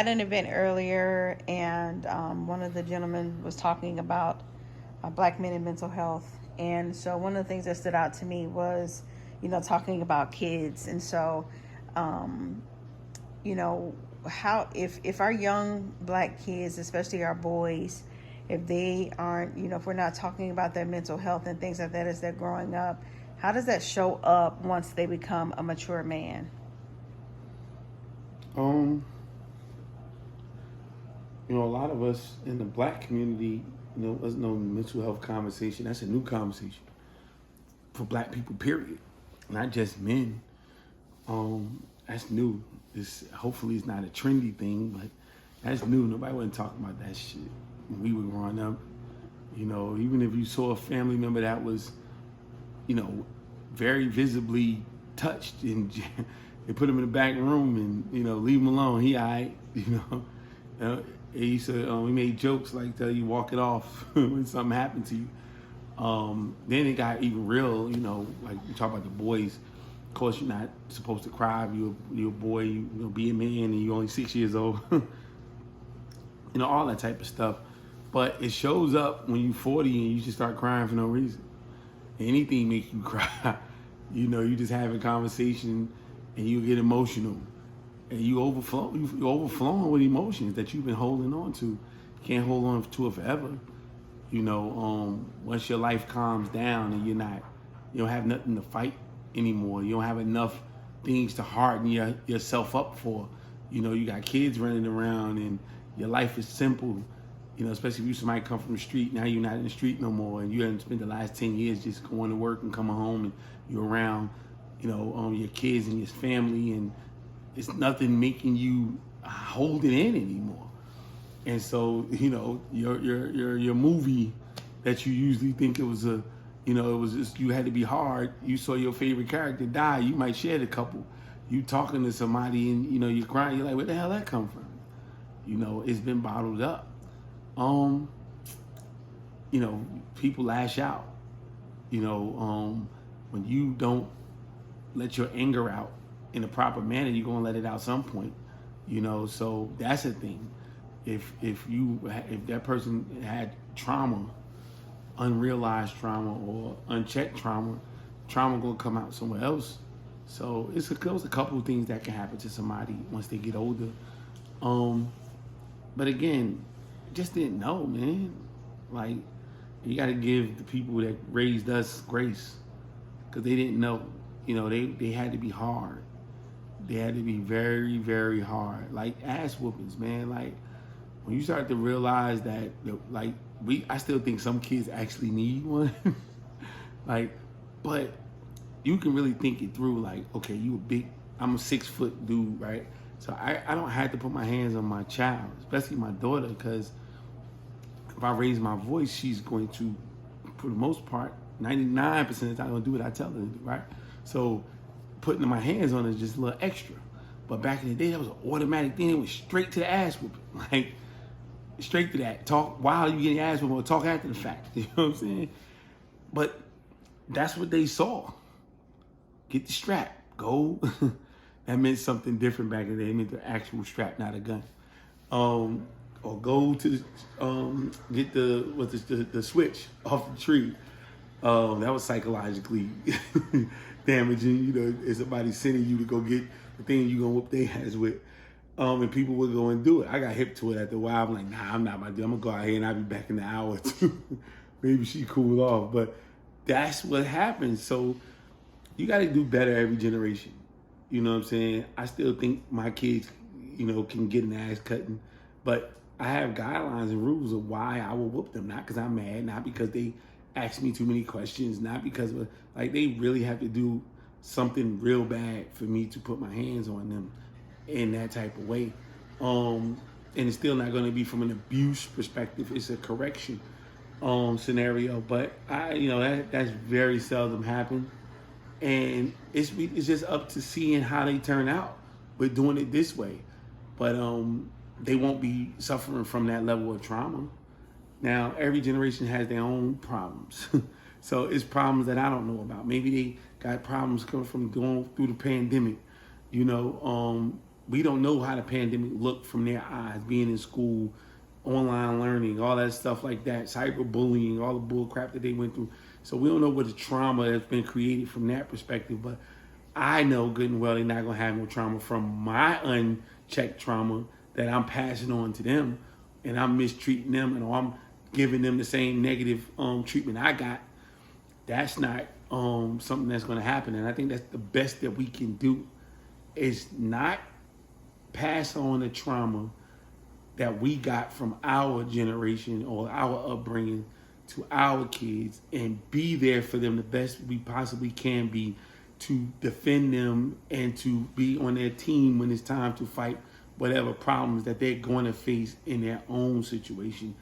had an event earlier, and one of the gentlemen was talking about black men and mental health. And so one of the things that stood out to me was, talking about kids. And so, um, you know, how if our young black kids, especially our boys, if they aren't, if we're not talking about their mental health and things like that as they're growing up, how does that show up once they become a mature man? Um, a lot of us in the black community, there's no mental health conversation. That's a new conversation for black people, period. Not just men. That's new. Hopefully it's not a trendy thing, but that's new. Nobody wasn't talking about that shit when we were growing up. Even if you saw a family member that was, you know, very visibly touched and they put him in the back room and, leave him alone. He all right, he used to, we made jokes like tell you walk it off when something happened to you. Then it got even real, like we talk about the boys. Of course, you're not supposed to cry if you're a boy, be a man and you're only 6 years old. All that type of stuff. But it shows up when you're 40 and you just start crying for no reason. Anything makes you cry. You just have a conversation and you get emotional. And you're overflowing with emotions that you've been holding on to. You can't hold on to it forever. Once your life calms down and you don't have nothing to fight anymore. You don't have enough things to harden yourself up for. You got kids running around and your life is simple. Especially if you somebody come from the street, now you're not in the street no more, and you haven't spent the last 10 years just going to work and coming home, and you're around, your kids and your family, and it's nothing making you hold it in anymore. And so, your movie that you usually think it was it was just you had to be hard. You saw your favorite character die. You might share a couple. You talking to somebody and you're crying. You're like, where the hell that come from? It's been bottled up. People lash out. When you don't let your anger out in a proper manner, you're gonna let it out some point. So that's a thing. If that person had trauma, unrealized trauma or unchecked trauma gonna come out somewhere else. So there's a couple of things that can happen to somebody once they get older. But again, just didn't know, man. Like, you got to give the people that raised us grace, because they didn't know. They had to be hard. They had to be very, very hard. Like ass whoopings, man. Like when you start to realize that, I still think some kids actually need one. But you can really think it through. Like, okay, I'm a 6-foot dude, right? So I don't have to put my hands on my child, especially my daughter, because if I raise my voice, she's going to, for the most part, 99% of the time, gonna do what I tell her to do, right? So putting my hands on it is just a little extra. But back in the day, that was an automatic thing. It went straight to the ass whooping, like straight to that. Talk while you getting ass whooping, or talk after the fact. You know what I'm saying? But that's what they saw. Get the strap, go. That meant something different back in the day. It meant the actual strap, not a gun. Or go to get the switch off the tree. That was psychologically damaging. If somebody's sending you to go get the thing you gonna whoop their ass with, and people would go and do it. I got hip to it after a while. I'm like, nah, I'm not about to do it. I'm gonna go out here and I'll be back in an hour or two. Maybe she cooled off, but that's what happens. So you got to do better every generation. You know what I'm saying? I still think my kids, can get an ass cutting, but I have guidelines and rules of why I will whoop them. Not because I'm mad, not because they ask me too many questions, not because of, they really have to do something real bad for me to put my hands on them in that type of way. And it's still not going to be from an abuse perspective. It's a correction scenario, but that's very seldom happen. And it's just up to seeing how they turn out with doing it this way. But they won't be suffering from that level of trauma. Now, every generation has their own problems. So it's problems that I don't know about. Maybe they got problems coming from going through the pandemic. we don't know how the pandemic looked from their eyes, being in school, online learning, all that stuff like that, cyberbullying, all the bull crap that they went through. So we don't know what the trauma has been created from that perspective. But I know good and well they're not gonna have no trauma from my unchecked trauma that I'm passing on to them, and I'm mistreating them, and I'm giving them the same negative treatment I got. That's not something that's gonna happen. And I think that's the best that we can do, is not pass on the trauma that we got from our generation or our upbringing to our kids, and be there for them the best we possibly can be, to defend them and to be on their team when it's time to fight whatever problems that they're going to face in their own situation.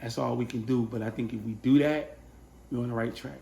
That's all we can do. But I think if we do that, we're on the right track.